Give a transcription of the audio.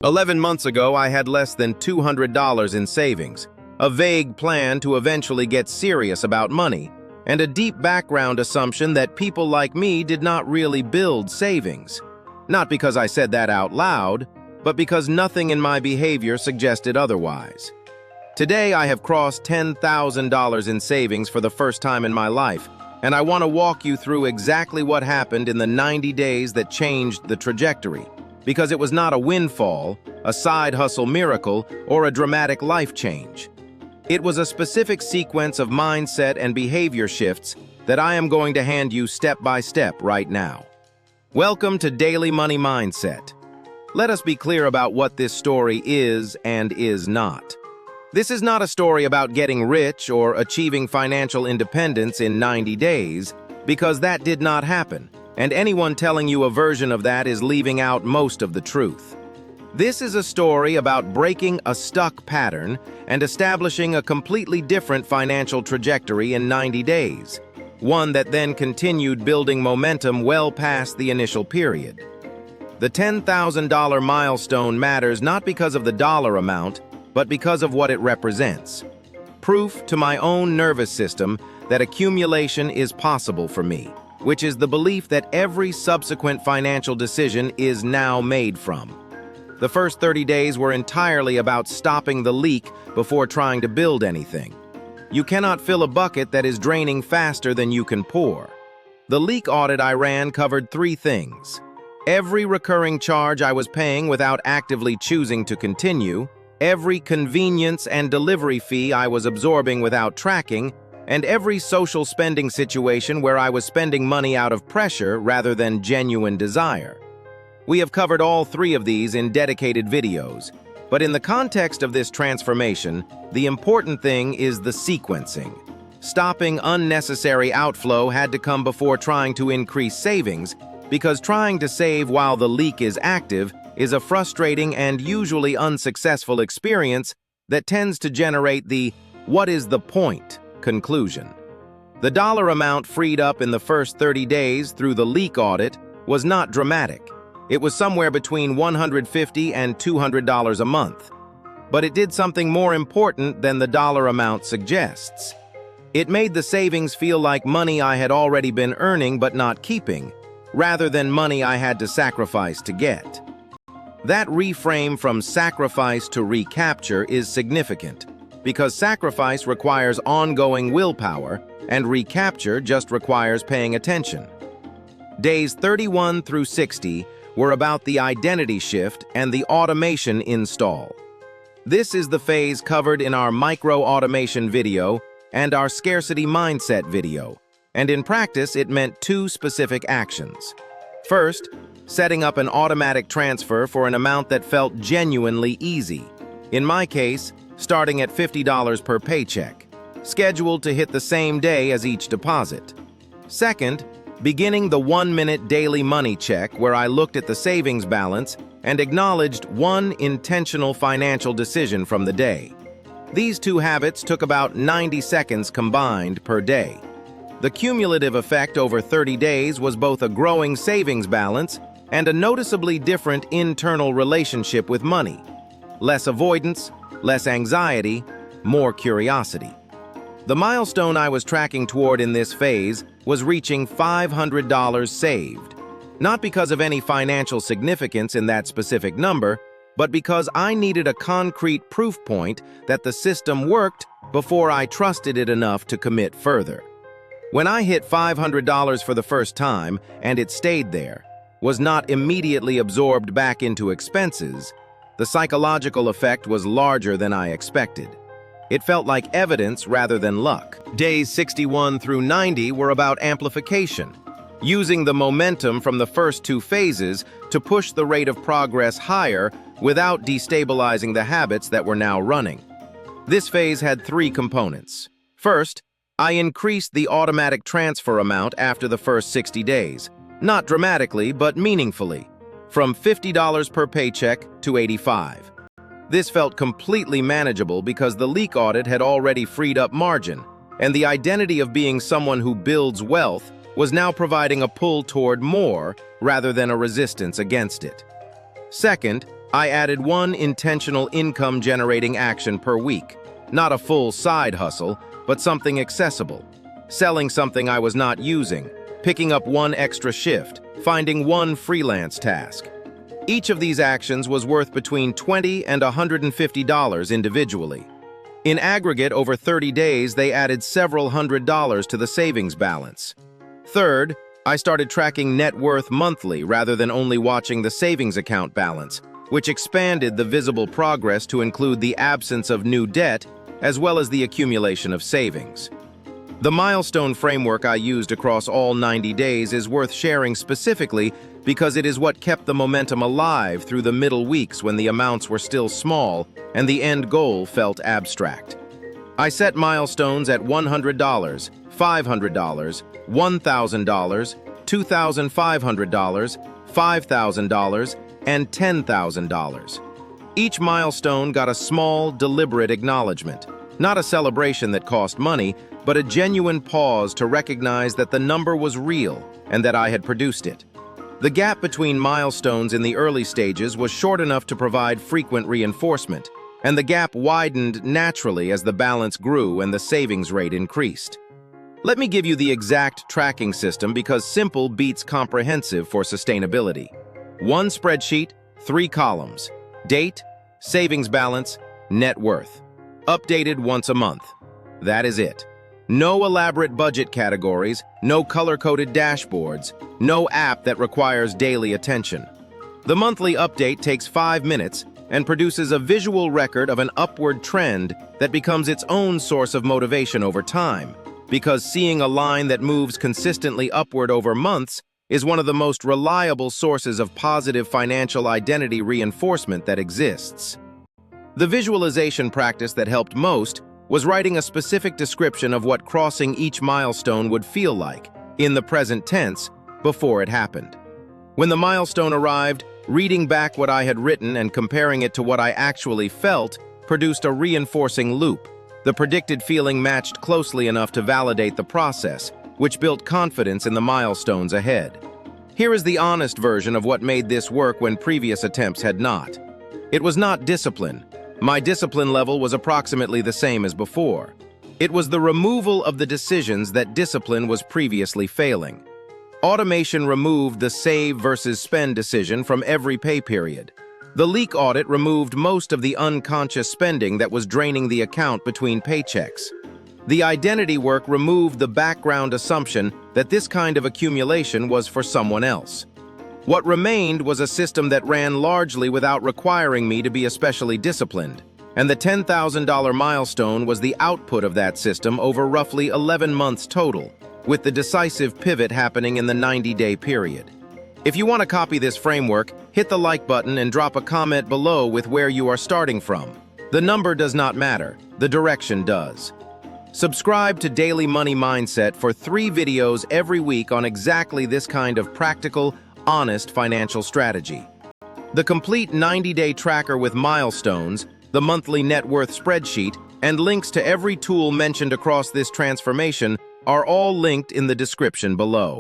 11 months ago, I had less than $200 in savings, a vague plan to eventually get serious about money, and a deep background assumption that people like me did not really build savings. Not because I said that out loud, but because nothing in my behavior suggested otherwise. Today, I have crossed $10,000 in savings for the first time in my life, and I want to walk you through exactly what happened in the 90 days that changed the trajectory, because it was not a windfall, a side hustle miracle, or a dramatic life change. It was a specific sequence of mindset and behavior shifts that I am going to hand you step by step right now. Welcome to Daily Money Mindset. Let us be clear about what this story is and is not. This is not a story about getting rich or achieving financial independence in 90 days, because that did not happen, and anyone telling you a version of that is leaving out most of the truth. This is a story about breaking a stuck pattern and establishing a completely different financial trajectory in 90 days, one that then continued building momentum well past the initial period. The $10,000 milestone matters not because of the dollar amount, but because of what it represents. Proof to my own nervous system that accumulation is possible for me, which is the belief that every subsequent financial decision is now made from. The first 30 days were entirely about stopping the leak before trying to build anything. You cannot fill a bucket that is draining faster than you can pour. The leak audit I ran covered three things: every recurring charge I was paying without actively choosing to continue, every convenience and delivery fee I was absorbing without tracking, and every social spending situation where I was spending money out of pressure rather than genuine desire. We have covered all three of these in dedicated videos, but in the context of this transformation, the important thing is the sequencing. Stopping unnecessary outflow had to come before trying to increase savings, because trying to save while the leak is active is a frustrating and usually unsuccessful experience that tends to generate the "what is the point" conclusion. The dollar amount freed up in the first 30 days through the leak audit was not dramatic. It was somewhere between $150 and $200 a month. But it did something more important than the dollar amount suggests. It made the savings feel like money I had already been earning but not keeping, rather than money I had to sacrifice to get. That reframe from sacrifice to recapture is significant, because sacrifice requires ongoing willpower and recapture just requires paying attention. Days 31 through 60 were about the identity shift and the automation install. This is the phase covered in our micro-automation video and our scarcity mindset video, and in practice it meant two specific actions. First, setting up an automatic transfer for an amount that felt genuinely easy. In my case, starting at $50 per paycheck, scheduled to hit the same day as each deposit. Second, beginning the 1-minute daily money check where I looked at the savings balance and acknowledged one intentional financial decision from the day. These two habits took about 90 seconds combined per day. The cumulative effect over 30 days was both a growing savings balance and a noticeably different internal relationship with money. Less avoidance, less anxiety, more curiosity. The milestone I was tracking toward in this phase was reaching $500 saved. Not because of any financial significance in that specific number, but because I needed a concrete proof point that the system worked before I trusted it enough to commit further. When I hit $500 for the first time, and it stayed there, was not immediately absorbed back into expenses, the psychological effect was larger than I expected. It felt like evidence rather than luck. Days 61 through 90 were about amplification, using the momentum from the first two phases to push the rate of progress higher without destabilizing the habits that were now running. This phase had three components. First, I increased the automatic transfer amount after the first 60 days, not dramatically but meaningfully, from $50 per paycheck to $85. This felt completely manageable because the leak audit had already freed up margin, and the identity of being someone who builds wealth was now providing a pull toward more rather than a resistance against it. Second, I added one intentional income-generating action per week. Not a full side hustle, but something accessible. Selling something I was not using, picking up one extra shift, finding one freelance task. Each of these actions was worth between $20 and $150 individually. In aggregate, over 30 days, they added several $100s to the savings balance. Third, I started tracking net worth monthly rather than only watching the savings account balance, which expanded the visible progress to include the absence of new debt as well as the accumulation of savings. The milestone framework I used across all 90 days is worth sharing specifically because it is what kept the momentum alive through the middle weeks when the amounts were still small and the end goal felt abstract. I set milestones at $100, $500, $1,000, $2,500, $5,000, and $10,000. Each milestone got a small, deliberate acknowledgement, not a celebration that cost money, but a genuine pause to recognize that the number was real and that I had produced it. The gap between milestones in the early stages was short enough to provide frequent reinforcement, and the gap widened naturally as the balance grew and the savings rate increased. Let me give you the exact tracking system because simple beats comprehensive for sustainability. One spreadsheet, 3 columns: date, savings balance, net worth. Updated once a month. That is it. No elaborate budget categories, no color-coded dashboards, no app that requires daily attention. The monthly update takes 5 minutes and produces a visual record of an upward trend that becomes its own source of motivation over time, because seeing a line that moves consistently upward over months is one of the most reliable sources of positive financial identity reinforcement that exists. The visualization practice that helped most was writing a specific description of what crossing each milestone would feel like, in the present tense, before it happened. When the milestone arrived, reading back what I had written and comparing it to what I actually felt produced a reinforcing loop. The predicted feeling matched closely enough to validate the process, which built confidence in the milestones ahead. Here is the honest version of what made this work when previous attempts had not. It was not discipline. My discipline level was approximately the same as before. It was the removal of the decisions that discipline was previously failing. Automation removed the save versus spend decision from every pay period. The leak audit removed most of the unconscious spending that was draining the account between paychecks. The identity work removed the background assumption that this kind of accumulation was for someone else. What remained was a system that ran largely without requiring me to be especially disciplined, and the $10,000 milestone was the output of that system over roughly 11 months total, with the decisive pivot happening in the 90-day period. If you want to copy this framework, hit the like button and drop a comment below with where you are starting from. The number does not matter, the direction does. Subscribe to Daily Money Mindset for 3 videos every week on exactly this kind of practical, honest financial strategy. The complete 90-day tracker with milestones, the monthly net worth spreadsheet, and links to every tool mentioned across this transformation are all linked in the description below.